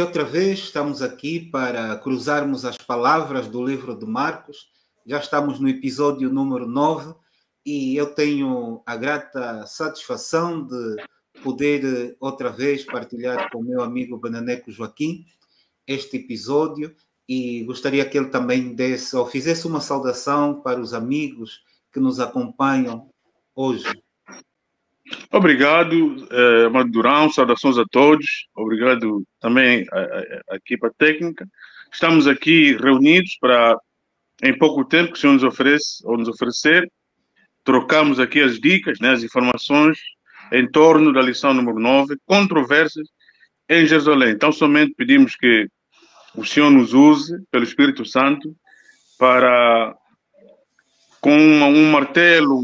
outra vez estamos aqui para cruzarmos as palavras do livro de Marcos. Já estamos no episódio número 9 e eu tenho a grata satisfação de poder outra vez partilhar com o meu amigo Benaneco Joaquim este episódio e gostaria que ele também desse ou fizesse uma saudação para os amigos que nos acompanham hoje. Obrigado, Amado Durão, saudações a todos. Obrigado também à equipa técnica. Estamos aqui reunidos para, em pouco tempo que o Senhor nos oferece ou nos oferecer, trocamos aqui as dicas, né, as informações em torno da lição número 9, controvérsias em Jerusalém. Então, somente pedimos que o Senhor nos use, pelo Espírito Santo, para, com um martelo,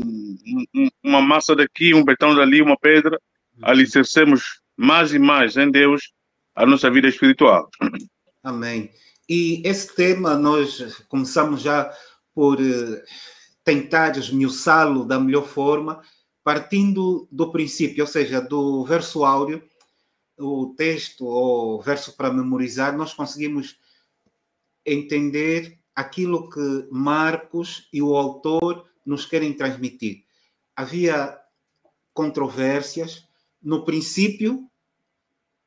uma massa daqui, um betão dali, uma pedra, alicercemos mais e mais em Deus a nossa vida espiritual. Amém. E esse tema nós começamos já por tentar esmiuçá-lo da melhor forma, partindo do princípio, ou seja, do verso áureo, o texto ou verso para memorizar, nós conseguimos entender aquilo que Marcos e o autor nos querem transmitir. Havia controvérsias no princípio,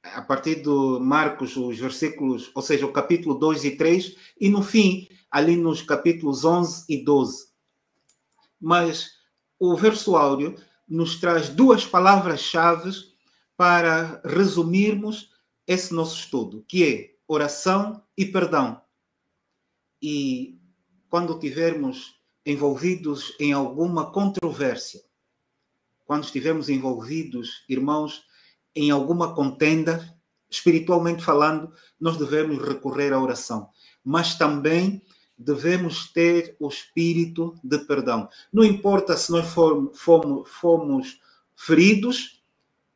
a partir do Marcos, os versículos, ou seja, o capítulo 2 e 3, e no fim, ali nos capítulos 11 e 12. Mas o verso áureo nos traz duas palavras-chave para resumirmos esse nosso estudo, que é oração e perdão. E quando estivermos envolvidos em alguma controvérsia, quando estivermos envolvidos, irmãos, em alguma contenda, espiritualmente falando, nós devemos recorrer à oração. Mas também devemos ter o espírito de perdão. Não importa se nós fomos feridos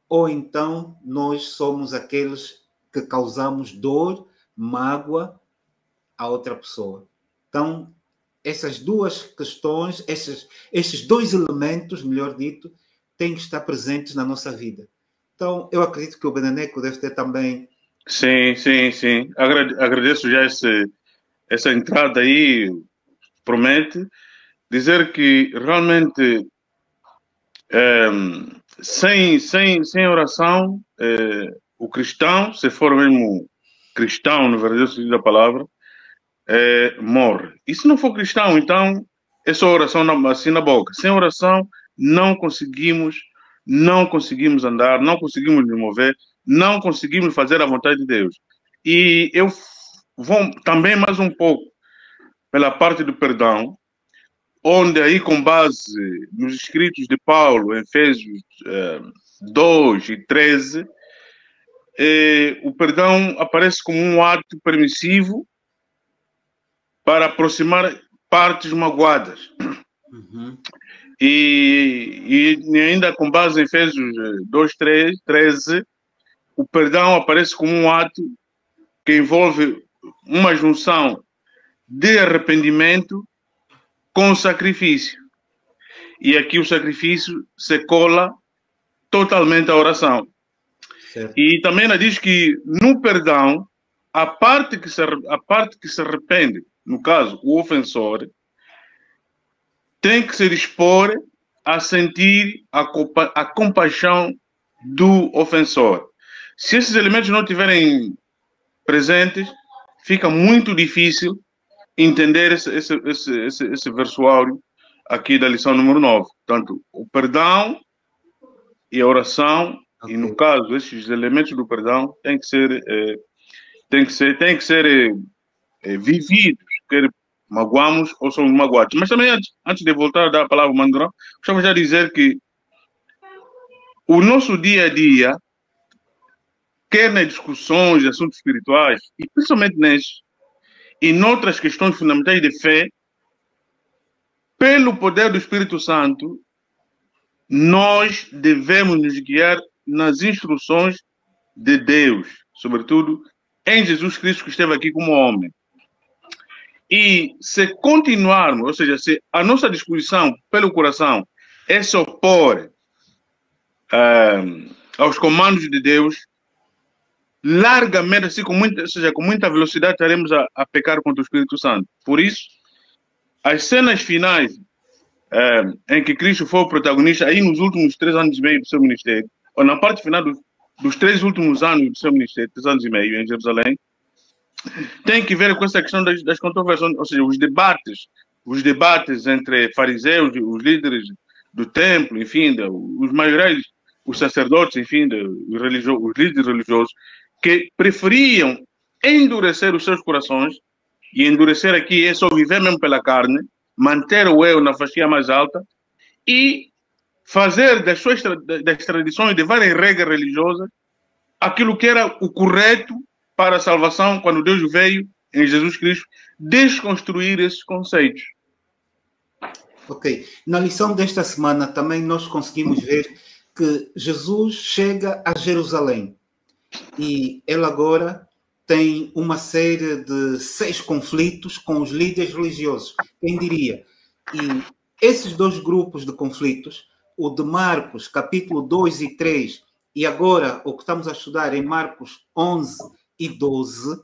ou então nós somos aqueles que causamos dor, mágoa a outra pessoa. Então, essas duas questões, esses dois elementos, melhor dito, têm que estar presentes na nossa vida. Então, eu acredito que o Benaneco deve ter também... Sim. Agradeço já essa entrada aí, promete dizer que realmente sem oração, o cristão, se for mesmo cristão, no verdadeiro sentido da palavra, morre. E se não for cristão, então é só oração assim na boca. Sem oração, não conseguimos andar, não conseguimos nos mover, não conseguimos fazer a vontade de Deus. E eu vou também mais um pouco pela parte do perdão, onde aí com base nos escritos de Paulo, em Efésios 2 e 13, o perdão aparece como um ato permissivo para aproximar partes magoadas. Uhum. E ainda com base em Efésios 2, 13, o perdão aparece como um ato que envolve uma junção de arrependimento com sacrifício. E aqui o sacrifício se cola totalmente à oração. Certo. E também ela diz que no perdão, a parte que se arrepende, no caso, o ofensor, tem que se dispor a sentir a compaixão do ofensor. Se esses elementos não estiverem presentes, fica muito difícil entender esse verso áureo aqui da lição número 9. Portanto, o perdão e a oração, Okay. e no caso, esses elementos do perdão têm que ser vividos, quer magoamos ou somos magoados. Mas também, antes de voltar a dar a palavra ao Mandrão, gostava já de dizer que o nosso dia a dia, quer nas discussões de assuntos espirituais, e principalmente nestes, e noutras questões fundamentais de fé, pelo poder do Espírito Santo, nós devemos nos guiar nas instruções de Deus, sobretudo em Jesus Cristo que esteve aqui como homem. E se continuarmos, ou seja, se a nossa disposição pelo coração é se opor aos comandos de Deus, largamente, assim, ou seja, com muita velocidade, estaremos a pecar contra o Espírito Santo. Por isso, as cenas finais em que Cristo foi o protagonista, aí nos últimos 3 anos e meio do seu ministério, ou na parte final dos 3 últimos anos do seu ministério, 3 anos e meio em Jerusalém, tem que ver com essa questão das controvérsias, ou seja, os debates entre fariseus, os líderes do templo, enfim, os maiorais, os sacerdotes, enfim, os líderes religiosos, que preferiam endurecer os seus corações, e endurecer aqui é só viver mesmo pela carne, manter o eu na faixinha mais alta e fazer das tradições, de várias regras religiosas, aquilo que era o correto para a salvação, quando Deus veio em Jesus Cristo, desconstruir esses conceitos. Ok. Na lição desta semana também nós conseguimos ver que Jesus chega a Jerusalém e ele agora tem uma série de 6 conflitos com os líderes religiosos. Quem diria? E esses 2 grupos de conflitos, o de Marcos, capítulo 2 e 3, e agora o que estamos a estudar em Marcos 11 e 12,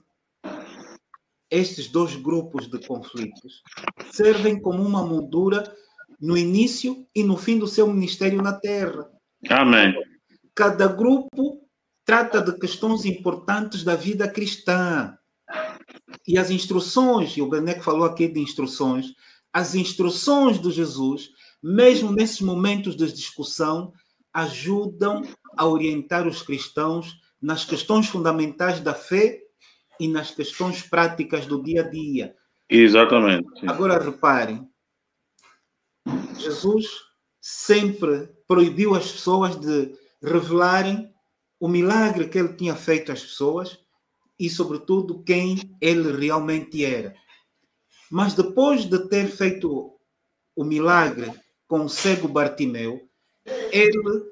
estes 2 grupos de conflitos servem como uma moldura no início e no fim do seu ministério na Terra. Amém. Cada grupo trata de questões importantes da vida cristã. E as instruções, e o Beneco falou aqui de instruções, as instruções de Jesus, mesmo nesses momentos de discussão, ajudam a orientar os cristãos nas questões fundamentais da fé e nas questões práticas do dia a dia. Exatamente. Sim. Agora, reparem, Jesus sempre proibiu as pessoas de revelarem o milagre que ele tinha feito às pessoas e, sobretudo, quem ele realmente era. Mas depois de ter feito o milagre com o cego Bartimeu, ele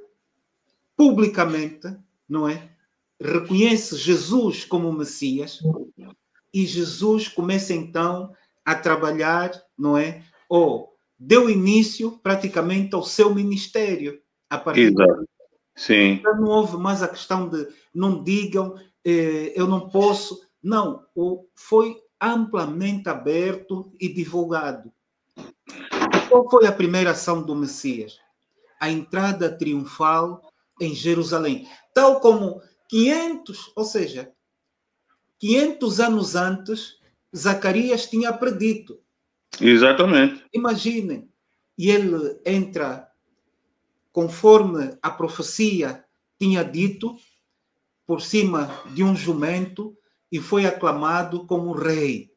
publicamente, não é, reconhece Jesus como Messias e Jesus começa então a trabalhar, não é, ou deu início praticamente ao seu ministério a partir Exato. Sim. Não houve mais a questão de não digam, eu não posso. Não, foi amplamente aberto e divulgado. Qual foi a primeira ação do Messias? A entrada triunfal em Jerusalém. Tal como 500 anos antes, Zacarias tinha predito. Exatamente. Imaginem. E ele entra conforme a profecia tinha dito, por cima de um jumento, e foi aclamado como rei,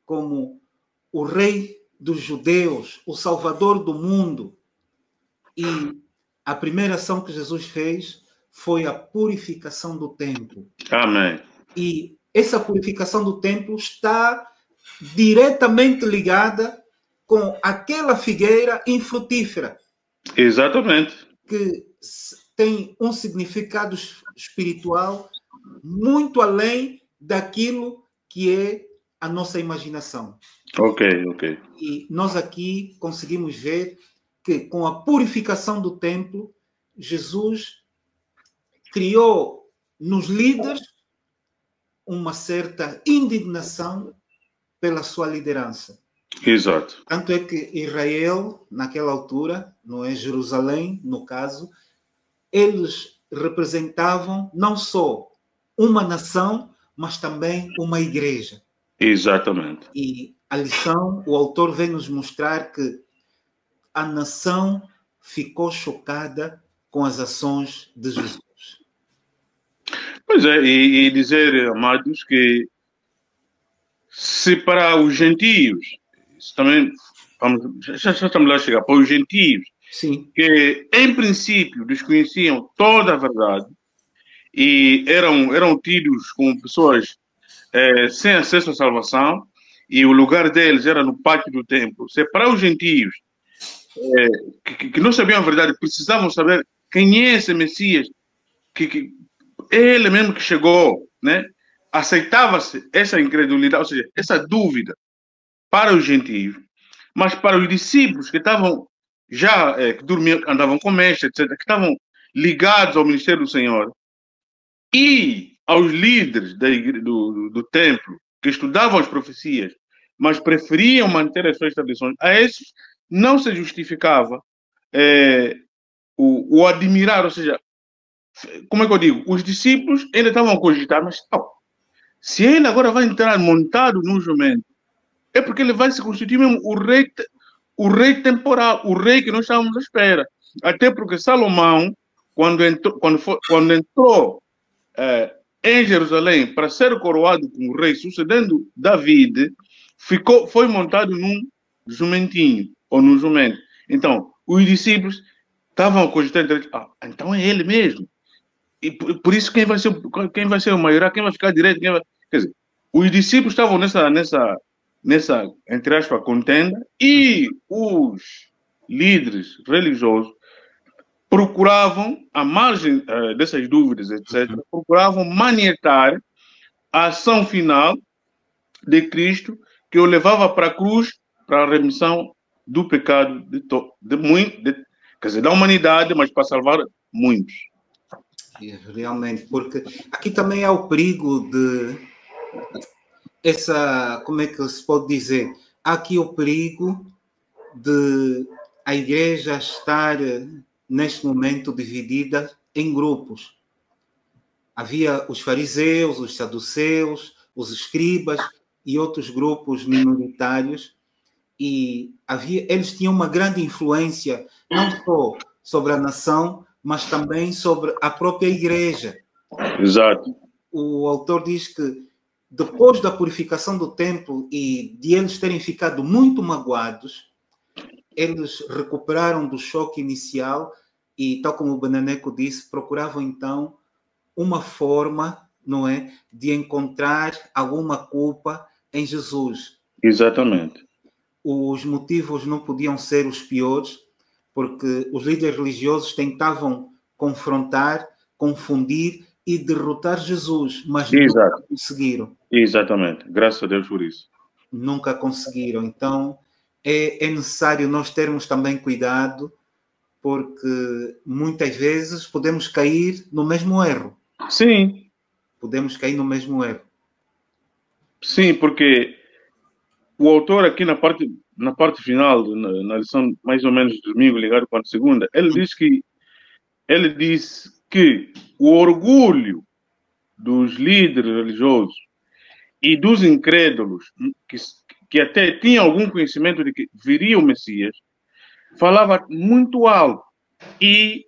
como o rei dos judeus, o salvador do mundo. E a primeira ação que Jesus fez foi a purificação do templo. Amém. E essa purificação do templo está diretamente ligada com aquela figueira infrutífera. Exatamente. Que tem um significado espiritual muito além daquilo que é a nossa imaginação. Ok. E nós aqui conseguimos ver que com a purificação do templo, Jesus criou nos líderes uma certa indignação pela sua liderança. Exato. Tanto é que Israel, naquela altura, não é Jerusalém, no caso, eles representavam não só uma nação, mas também uma igreja. Exatamente. E a lição, o autor vem nos mostrar que a nação ficou chocada com as ações de Jesus. Pois é, e dizer, amados, que se para os gentios, também já estamos lá a chegar, para os gentios, sim, que em princípio desconheciam toda a verdade e eram tidos como pessoas sem acesso à salvação, e o lugar deles era no pátio do templo. Se para os gentios que não sabiam a verdade, precisavam saber quem é esse Messias, que ele mesmo que chegou, né? Aceitava-se essa incredulidade, ou seja, essa dúvida para os gentios, mas para os discípulos que estavam já, que dormiam, andavam com o mestre, etc., que estavam ligados ao ministério do Senhor, e aos líderes do templo, que estudavam as profecias, mas preferiam manter as suas tradições, a esses não se justificava o admirar, ou seja, como é que eu digo? Os discípulos ainda estavam a cogitar, mas se ele agora vai entrar montado num jumento, é porque ele vai se constituir mesmo o rei temporal, o rei que nós estávamos à espera. Até porque Salomão, quando entrou em Jerusalém para ser coroado como rei, sucedendo David, foi montado num jumentinho, ou num jumento. Então, os discípulos estavam a cogitar, então é ele mesmo. E por isso quem vai ser o maior, quem vai ficar direito, quer dizer, os discípulos estavam nessa entre aspas, contenda, e os líderes religiosos procuravam, à margem dessas dúvidas, etc., procuravam manietar a ação final de Cristo, que o levava para a cruz, para a remissão do pecado quer dizer, da humanidade, mas para salvar muitos. Realmente, porque aqui também há o perigo de como é que se pode dizer? Há aqui o perigo de a igreja estar neste momento dividida em grupos. Havia os fariseus, os saduceus, os escribas e outros grupos minoritários, e eles tinham uma grande influência não só sobre a nação, mas também sobre a própria igreja. Exato. O autor diz que depois da purificação do templo e de eles terem ficado muito magoados, eles recuperaram do choque inicial e, tal como o Bananeco disse, procuravam então uma forma, não é, de encontrar alguma culpa em Jesus. Exatamente. Os motivos não podiam ser os piores, porque os líderes religiosos tentavam confrontar, confundir e derrotar Jesus, mas nunca conseguiram. Exatamente. Graças a Deus por isso. Nunca conseguiram. Então, é necessário nós termos também cuidado, porque muitas vezes podemos cair no mesmo erro. Sim. Podemos cair no mesmo erro. Sim, porque o autor aqui na parte final, na lição mais ou menos de domingo, ligado com a segunda, ele diz que o orgulho dos líderes religiosos e dos incrédulos, que até tinham algum conhecimento de que viria o Messias, falava muito alto. E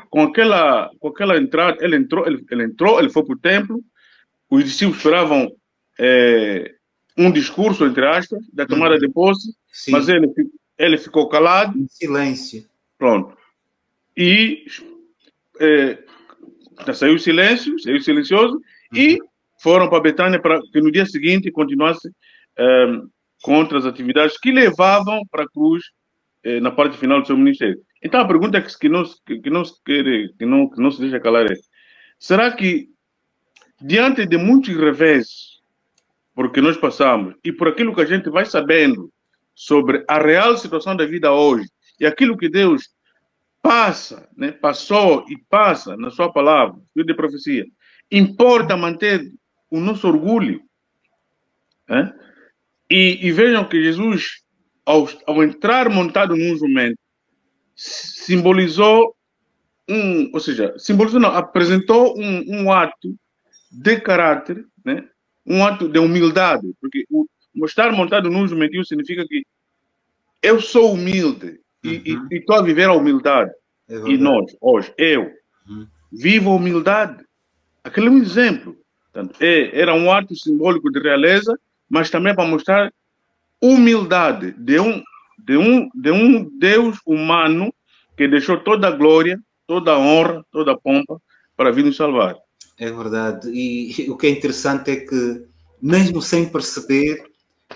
com aquela entrada, ele foi para o templo, os discípulos esperavam um discurso, entre aspas, da tomada de posse, sim, mas ele ficou calado. Em silêncio. Pronto. E saiu silencioso, e foram para Betânia para que no dia seguinte continuasse com outras atividades que levavam para a cruz na parte final do seu ministério. Então a pergunta que não se deixa calar é: será que diante de muitos revés porque nós passamos e por aquilo que a gente vai sabendo sobre a real situação da vida hoje e aquilo que Deus passa, né, passou e passa na sua palavra, de profecia, importa manter o nosso orgulho? Né? E vejam que Jesus, ao entrar montado num jumento, apresentou um ato de caráter, né? Um ato de humildade, porque estar montado num jumentinho significa que eu sou humilde e estou a viver a humildade. E nós, hoje, vivo a humildade. Aquele é um exemplo. Portanto, era um ato simbólico de realeza, mas também para mostrar humildade de um Deus humano que deixou toda a glória, toda a honra, toda a pompa para vir nos salvar. É verdade. E o que é interessante é que, mesmo sem perceber,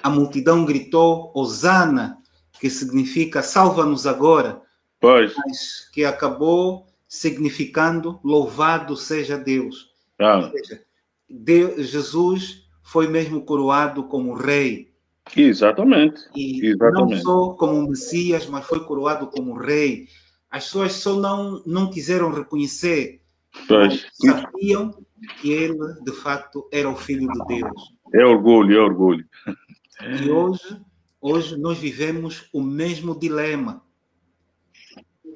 a multidão gritou Hosana, que significa salva-nos agora, pois, mas que acabou significando louvado seja Deus. Ou seja, Jesus foi mesmo coroado como rei. Exatamente. E não só como Messias, mas foi coroado como rei. As pessoas só não quiseram reconhecer Não sabiam que ele, de facto, era o Filho de Deus. É orgulho, é orgulho. E hoje nós vivemos o mesmo dilema.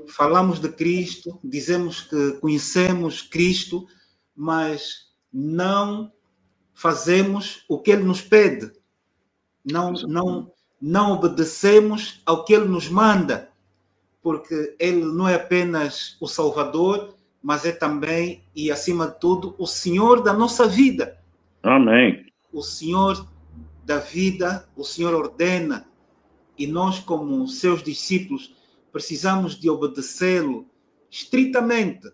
Falamos de Cristo, dizemos que conhecemos Cristo, mas não fazemos o que Ele nos pede. Não obedecemos ao que Ele nos manda, porque Ele não é apenas o Salvador, mas é também, e acima de tudo, o Senhor da nossa vida. Amém. O Senhor da vida, o Senhor ordena, e nós, como seus discípulos, precisamos de obedecê-lo estritamente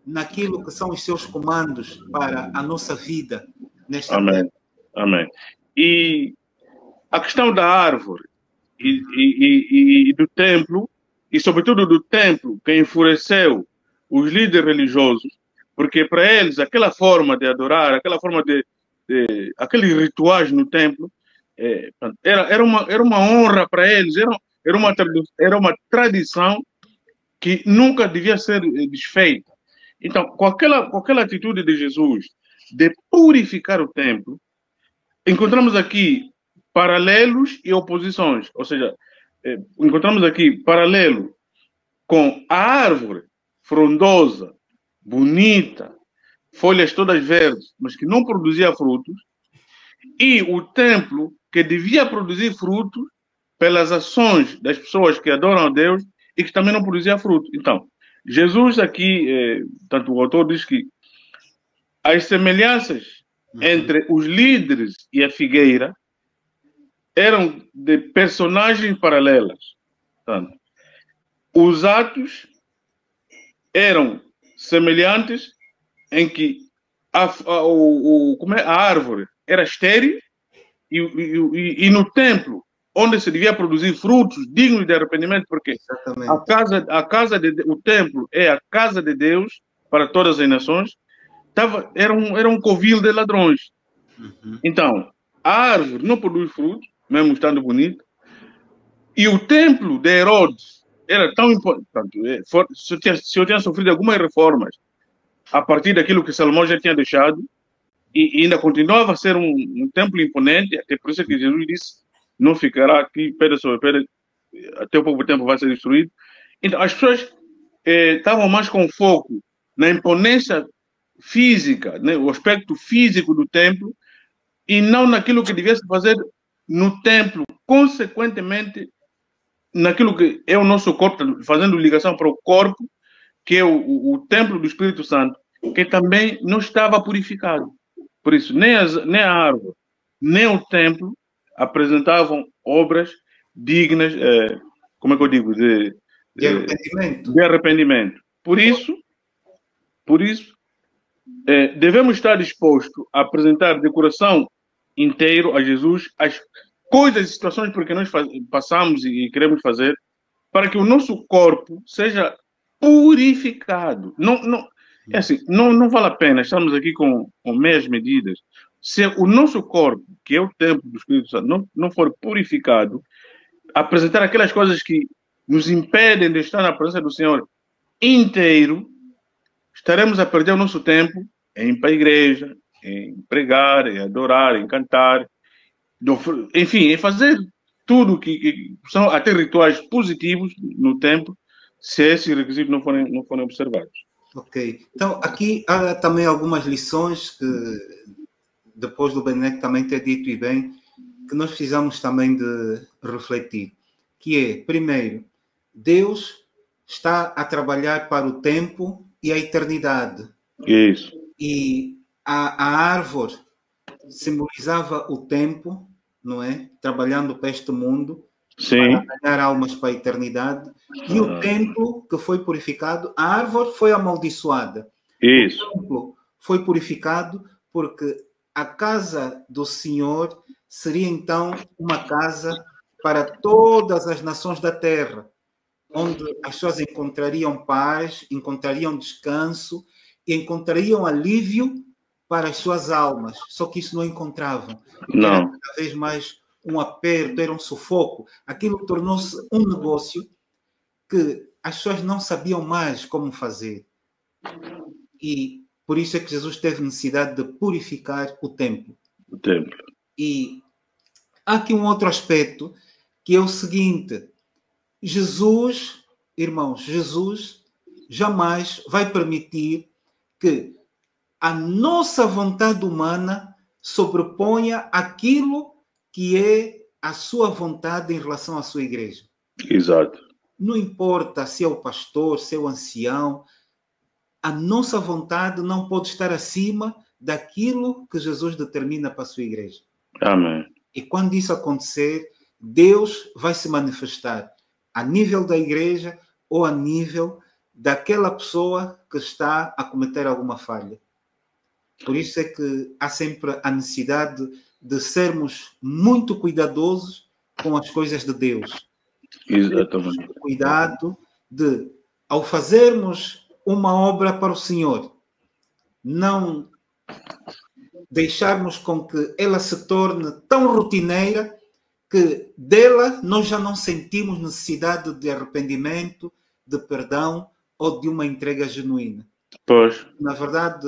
naquilo que são os seus comandos para a nossa vida nesta Amém. terra. Amém. E a questão da árvore e do templo, e sobretudo do templo, que enfureceu os líderes religiosos, porque para eles aquela forma de adorar, aquela forma aqueles rituais no templo, era uma honra para eles, era uma tradição que nunca devia ser desfeita. Então, com aquela atitude de Jesus de purificar o templo, encontramos aqui paralelos e oposições, ou seja, encontramos aqui paralelo com a árvore frondosa, bonita, folhas todas verdes, mas que não produzia frutos, e o templo que devia produzir frutos pelas ações das pessoas que adoram a Deus e que também não produzia fruto. Então, Jesus aqui, tanto o autor diz que as semelhanças entre os líderes e a figueira eram de personagens paralelas. Portanto, os atos eram semelhantes em que a árvore era estéril e no templo, onde se devia produzir frutos dignos de arrependimento, porque o templo é a casa de Deus para todas as nações, era um covil de ladrões. Então, a árvore não produz frutos, mesmo estando bonita, e o templo de Herodes era tão importante. Se eu tinha sofrido algumas reformas a partir daquilo que Salomão já tinha deixado, e ainda continuava a ser um templo imponente, até por isso que Jesus disse, não ficará aqui pedra sobre pedra, até o pouco tempo vai ser destruído. Então, as pessoas estavam mais com foco na imponência física, né, o aspecto físico do templo, e não naquilo que devia se fazer no templo, consequentemente, naquilo que é o nosso corpo, fazendo ligação para o corpo, que é o templo do Espírito Santo, que também não estava purificado. Por isso, nem a árvore, nem o templo apresentavam obras dignas, como é que eu digo, de arrependimento. De arrependimento. Por isso, devemos estar dispostos a apresentar de coração inteiro a Jesus as coisas e situações porque nós passamos e queremos fazer para que o nosso corpo seja purificado. É assim, não vale a pena estarmos aqui com meias medidas. Se o nosso corpo, que é o templo do Espírito Santo, não for purificado, apresentar aquelas coisas que nos impedem de estar na presença do Senhor inteiro, estaremos a perder o nosso tempo em ir para a igreja, em pregar, em adorar, em cantar, enfim, em fazer tudo que são até rituais positivos no templo, se esses requisitos não forem observados. Ok. Então, aqui há também algumas lições que, depois do Benek também ter dito e bem, que nós precisamos também de refletir. Que é, primeiro, Deus está a trabalhar para o tempo e a eternidade. Isso. E a árvore simbolizava o tempo, não é? Trabalhando para este mundo, sim, para ganhar almas para a eternidade. E o templo que foi purificado, a árvore foi amaldiçoada. Isso. O templo foi purificado porque a casa do Senhor seria então uma casa para todas as nações da terra, onde as pessoas encontrariam paz, encontrariam descanso e encontrariam alívio para as suas almas. Só que isso não encontravam. Não. Era cada vez mais um aperto, era um sufoco. Aquilo tornou-se um negócio que as pessoas não sabiam mais como fazer. E por isso é que Jesus teve necessidade de purificar o templo. O templo. E há aqui um outro aspecto, que é o seguinte: Jesus, irmãos, Jesus jamais vai permitir que a nossa vontade humana sobreponha aquilo que é a sua vontade em relação à sua igreja. Exato. Não importa se é o pastor, se é o ancião, a nossa vontade não pode estar acima daquilo que Jesus determina para a sua igreja. Amém. E quando isso acontecer, Deus vai se manifestar a nível da igreja ou a nível daquela pessoa que está a cometer alguma falha. Por isso é que há sempre a necessidade de sermos muito cuidadosos com as coisas de Deus. Exatamente. Cuidado de, ao fazermos uma obra para o Senhor, não deixarmos com que ela se torne tão rotineira que dela nós já não sentimos necessidade de arrependimento, de perdão ou de uma entrega genuína. Pois. Na verdade,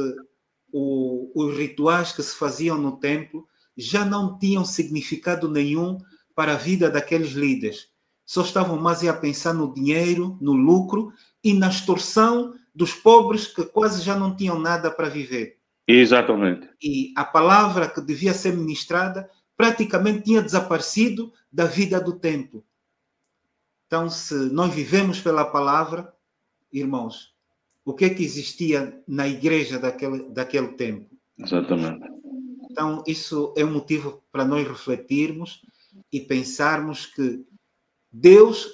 os rituais que se faziam no templo já não tinham significado nenhum para a vida daqueles líderes. Só estavam mais a pensar no dinheiro, no lucro e na extorsão dos pobres que quase já não tinham nada para viver. Exatamente. E a palavra que devia ser ministrada praticamente tinha desaparecido da vida do templo. Então, se nós vivemos pela palavra, irmãos, o que é que existia na igreja daquele tempo? Exatamente. Então, isso é um motivo para nós refletirmos e pensarmos que Deus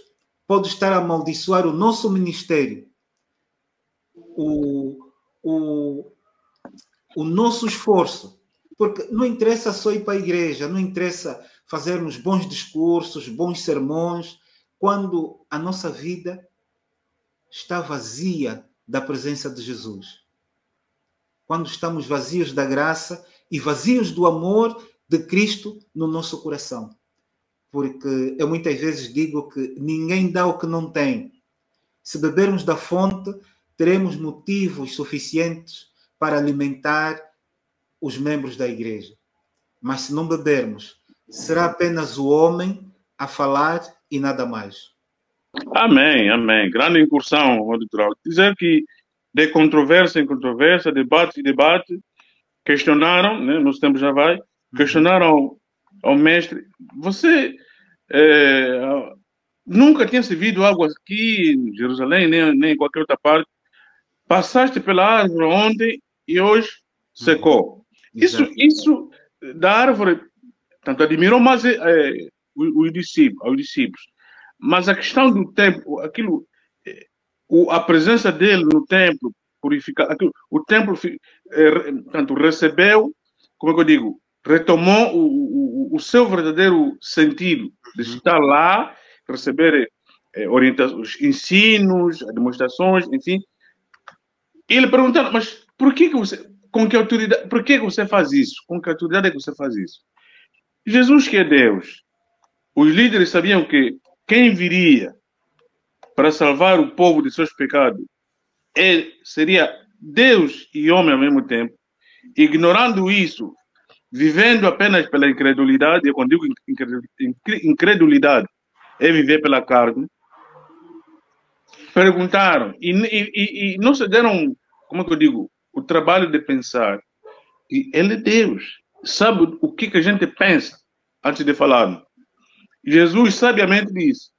pode estar a amaldiçoar o nosso ministério, o nosso esforço, porque não interessa só ir para a igreja, não interessa fazermos bons discursos, bons sermões, quando a nossa vida está vazia da presença de Jesus. Quando estamos vazios da graça e vazios do amor de Cristo no nosso coração. Porque eu muitas vezes digo que ninguém dá o que não tem. Se bebermos da fonte, teremos motivos suficientes para alimentar os membros da igreja. Mas se não bebermos, será apenas o homem a falar e nada mais. Amém, amém. Grande incursão, auditor. Dizer que de controvérsia em controvérsia, debate em debate, questionaram, né, nosso tempo já vai, questionaram ao mestre: você nunca tinha servido algo aqui em Jerusalém, nem em qualquer outra parte? Passaste pela árvore ontem e hoje secou. Isso da árvore, tanto admirou mais os discípulos. Mas a questão do tempo, aquilo, a presença dele no templo, purificar, aquilo, o templo tanto recebeu, como é que eu digo, retomou o seu verdadeiro sentido de estar lá, receber orientações, ensinos, demonstrações, enfim. E ele perguntando: mas por que você, com que autoridade, por que você faz isso? Com que autoridade é que você faz isso? Jesus, que é Deus, os líderes sabiam que quem viria para salvar o povo de seus pecados seria Deus e homem ao mesmo tempo. Ignorando isso, vivendo apenas pela incredulidade, e quando digo incredulidade, é viver pela carne. Perguntaram e não se deram, como é que eu digo, o trabalho de pensar que ele é Deus, sabe o que a gente pensa antes de falar. Jesus sabiamente disse: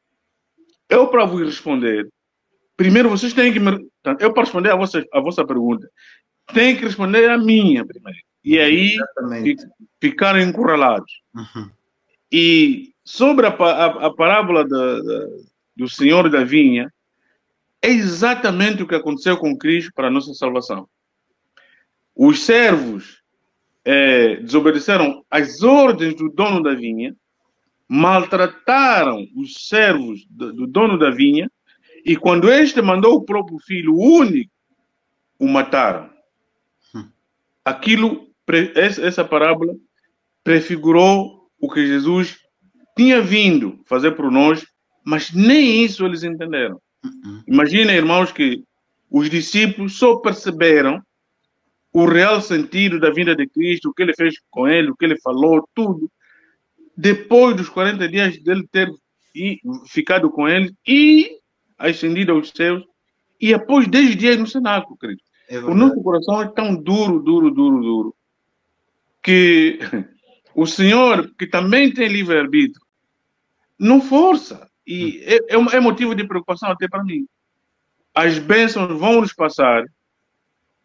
eu, para vos responder, primeiro vocês têm que eu, para responder a vossa pergunta, tenho que responder a minha primeiro. E aí ficaram encurralados. E sobre a parábola do Senhor da Vinha, é exatamente o que aconteceu com Cristo para a nossa salvação. Os servos desobedeceram às ordens do dono da vinha, maltrataram os servos do dono da vinha, e quando este mandou o próprio filho único, o mataram. Essa parábola prefigurou o que Jesus tinha vindo fazer por nós, mas nem isso eles entenderam. Imaginem, irmãos, que os discípulos só perceberam o real sentido da vinda de Cristo, o que ele fez com ele, o que ele falou, tudo, depois dos 40 dias dele ter ficado com ele e ascendido aos céus, e após 10 dias no cenáculo, querido. O nosso coração é tão duro, que o Senhor, que também tem livre-arbítrio, não força. E é motivo de preocupação até para mim. As bênçãos vão nos passar,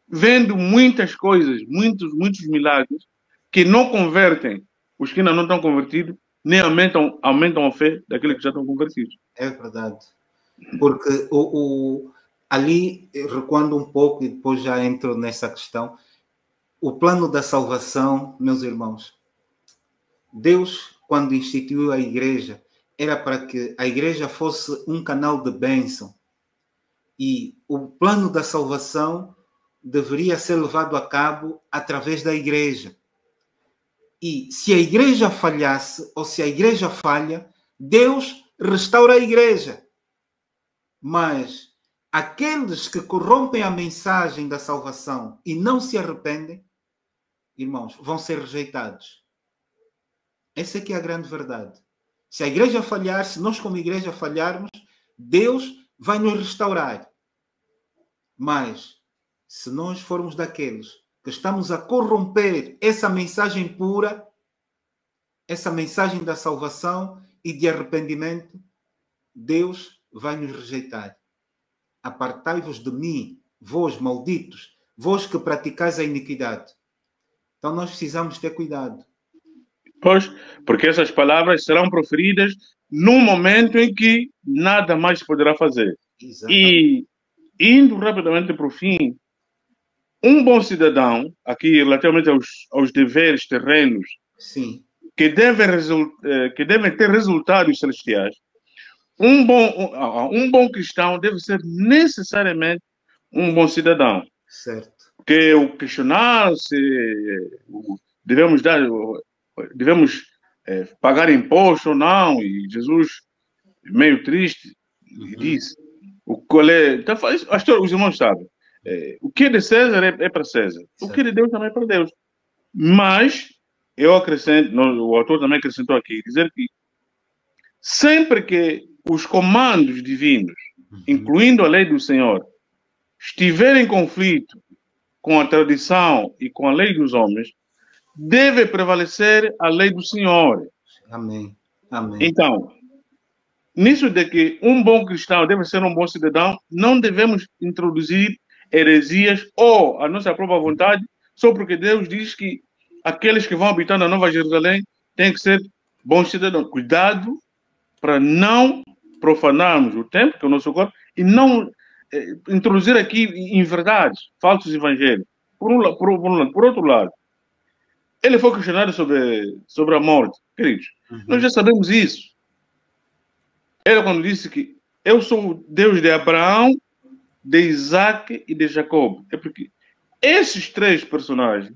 vendo muitas coisas, muitos milagres, que não convertem os que ainda não estão convertidos, nem aumentam a fé daqueles que já estão convertidos. É verdade. Porque ali, recuando um pouco e depois já entro nessa questão, o plano da salvação, meus irmãos, Deus, quando instituiu a igreja, era para que a igreja fosse um canal de bênção. E o plano da salvação deveria ser levado a cabo através da igreja. E se a igreja falhasse, ou se a igreja falha, Deus restaura a igreja. Mas aqueles que corrompem a mensagem da salvação e não se arrependem, irmãos, vão ser rejeitados. Essa aqui é a grande verdade. Se a igreja falhar, se nós como igreja falharmos, Deus vai nos restaurar. Mas, se nós formos daqueles que estamos a corromper essa mensagem pura, essa mensagem da salvação e de arrependimento, Deus vai nos rejeitar. Apartai-vos de mim, vós malditos, vós que praticais a iniquidade. Então nós precisamos ter cuidado. Pois, porque essas palavras serão proferidas num momento em que nada mais poderá fazer. Exatamente. E, indo rapidamente para o fim, um bom cidadão, aqui relativamente aos deveres terrenos, sim, que devem ter resultados celestiais, um bom cristão deve ser necessariamente um bom cidadão. Certo. Porque o questionar se devemos pagar imposto ou não, e Jesus, meio triste, disse, então, acho que os irmãos sabem, o que é de César é para César, certo. O que é de Deus também é para Deus. Mas, eu acrescento, o autor também acrescentou aqui, dizer que sempre que os comandos divinos, incluindo a lei do Senhor, estiverem em conflito com a tradição e com a lei dos homens, deve prevalecer a lei do Senhor. Amém. Amém. Então, nisso de que um bom cristão deve ser um bom cidadão, não devemos introduzir heresias ou a nossa própria vontade, só porque Deus diz que aqueles que vão habitar na Nova Jerusalém têm que ser bons cidadãos. Cuidado para não profanarmos o templo, que é o nosso corpo, e não introduzir aqui inverdades, falsos evangelhos. Por outro lado, ele foi questionado sobre a morte. Queridos, nós já sabemos isso. Ele quando disse que eu sou o Deus de Abraão, de Isaac e de Jacob. É porque esses três personagens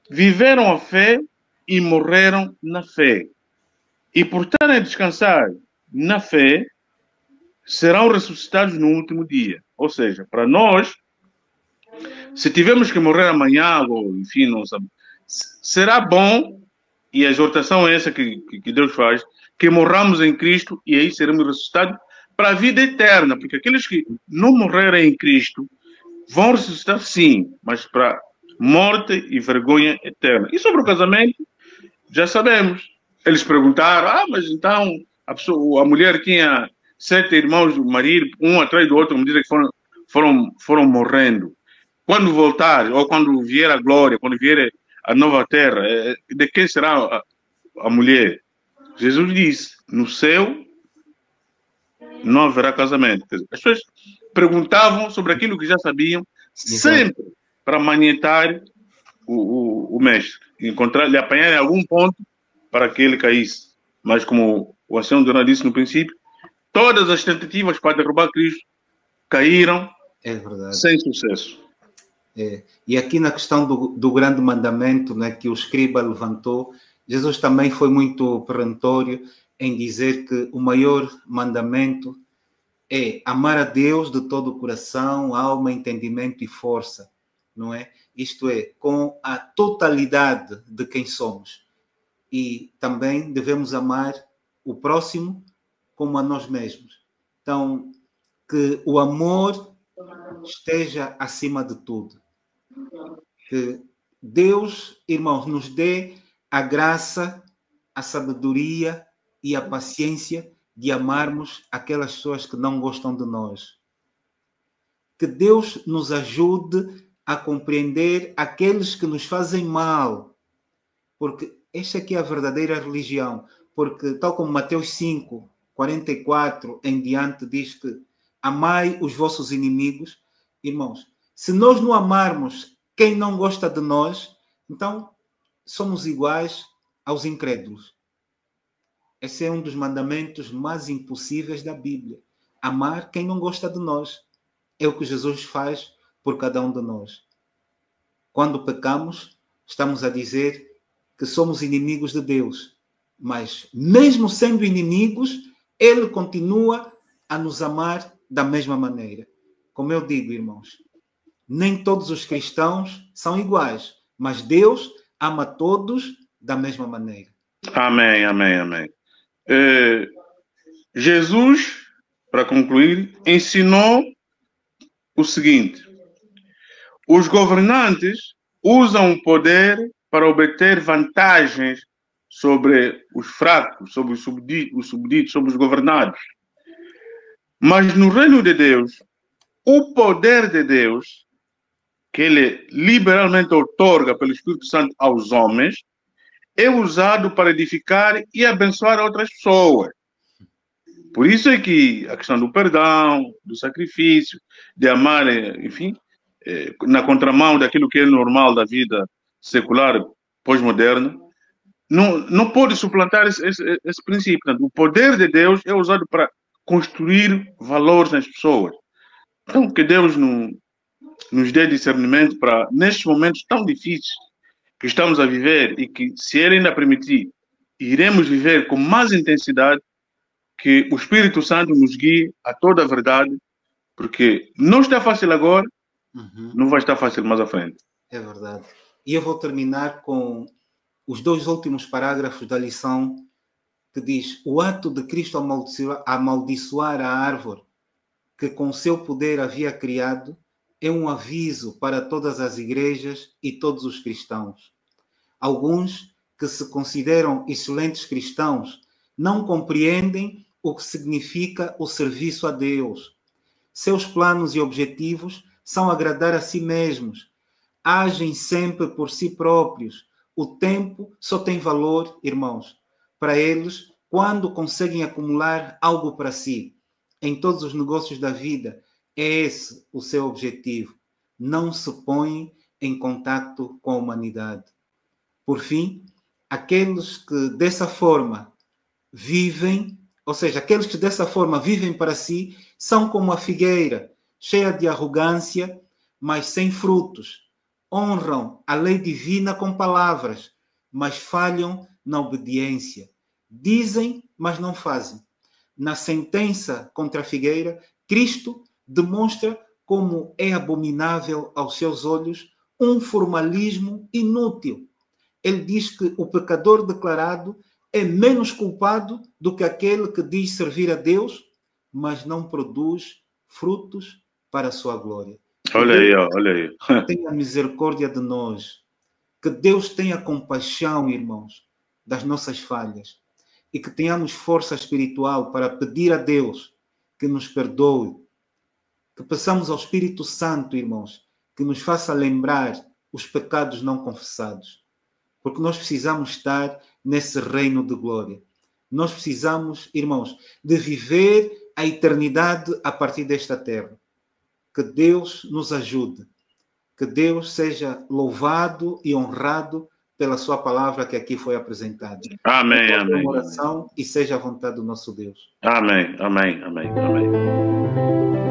viveram a fé e morreram na fé. E por estarem a descansar na fé, serão ressuscitados no último dia. Ou seja, para nós, se tivermos que morrer amanhã, ou enfim, não sabe, será bom, e a exortação é essa que Deus faz, que morramos em Cristo e aí seremos ressuscitados para a vida eterna, porque aqueles que não morrerem em Cristo vão ressuscitar sim, mas para morte e vergonha eterna. E sobre o casamento, já sabemos. Eles perguntaram, mas então a mulher tinha 7 irmãos do marido, um atrás do outro, à medida que foram morrendo. Quando voltar, ou quando vier a glória, quando vier a nova terra, de quem será a mulher? Jesus disse, no céu não haverá casamento. As pessoas perguntavam sobre aquilo que já sabiam, sempre para manietar o mestre, lhe apanhar em algum ponto para que ele caísse. Mas como o ancião Dona disse no princípio, todas as tentativas para derrubar Cristo caíram sem sucesso. E aqui na questão do grande mandamento, né, que o escriba levantou, Jesus também foi muito perentório em dizer que o maior mandamento é amar a Deus de todo o coração, alma, entendimento e força, não é? Isto é, com a totalidade de quem somos. E também devemos amar o próximo como a nós mesmos. Então, que o amor esteja acima de tudo. Que Deus, irmãos, nos dê a graça, a sabedoria e a paciência de amarmos aquelas pessoas que não gostam de nós. Que Deus nos ajude a compreender aqueles que nos fazem mal, porque esta aqui é a verdadeira religião, porque tal como Mateus 5, 44 em diante diz que amai os vossos inimigos. Irmãos, se nós não amarmos quem não gosta de nós, então somos iguais aos incrédulos. Esse é um dos mandamentos mais impossíveis da Bíblia. Amar quem não gosta de nós. É o que Jesus faz por cada um de nós. Quando pecamos, estamos a dizer que somos inimigos de Deus. Mas, mesmo sendo inimigos, Ele continua a nos amar da mesma maneira. Como eu digo, irmãos, nem todos os cristãos são iguais, mas Deus ama todos da mesma maneira. Amém, amém, amém. Jesus, para concluir, ensinou o seguinte: os governantes usam o poder para obter vantagens sobre os fracos, sobre os subditos, sobre os governados. Mas no reino de Deus, o poder de Deus, que Ele liberalmente outorga pelo Espírito Santo aos homens, é usado para edificar e abençoar outras pessoas. Por isso é que a questão do perdão, do sacrifício, de amar, enfim, na contramão daquilo que é normal da vida secular, pós-moderna, não pode suplantar esse princípio. Portanto, o poder de Deus é usado para construir valores nas pessoas. Então, que Deus nos dê discernimento para, nestes momentos tão difíceis que estamos a viver e que, se Ele ainda permitir, iremos viver com mais intensidade, que o Espírito Santo nos guie a toda a verdade, porque não está fácil agora, não vai estar fácil mais à frente. É verdade. E eu vou terminar com os 2 últimos parágrafos da lição, que diz: o ato de Cristo amaldiçoar a árvore que com seu poder havia criado é um aviso para todas as igrejas e todos os cristãos. Alguns que se consideram excelentes cristãos não compreendem o que significa o serviço a Deus. Seus planos e objetivos são agradar a si mesmos. Agem sempre por si próprios. O tempo só tem valor, irmãos, para eles quando conseguem acumular algo para si. Em todos os negócios da vida, é esse o seu objetivo. Não se põem em contato com a humanidade. Por fim, aqueles que dessa forma vivem, ou seja, aqueles que dessa forma vivem para si, são como a figueira, cheia de arrogância, mas sem frutos. Honram a lei divina com palavras, mas falham na obediência. Dizem, mas não fazem. Na sentença contra a figueira, Cristo demonstra como é abominável aos seus olhos um formalismo inútil. Ele diz que o pecador declarado é menos culpado do que aquele que diz servir a Deus, mas não produz frutos para a sua glória. Olha aí, olha aí. Tenha misericórdia de nós. Que Deus tenha compaixão, irmãos, das nossas falhas. E que tenhamos força espiritual para pedir a Deus que nos perdoe. Que peçamos ao Espírito Santo, irmãos, que nos faça lembrar os pecados não confessados. Porque nós precisamos estar nesse reino de glória. Nós precisamos, irmãos, de viver a eternidade a partir desta terra. Que Deus nos ajude. Que Deus seja louvado e honrado pela sua palavra que aqui foi apresentada. Amém, amém. Oração e seja a vontade do nosso Deus. Amém, amém, amém, amém.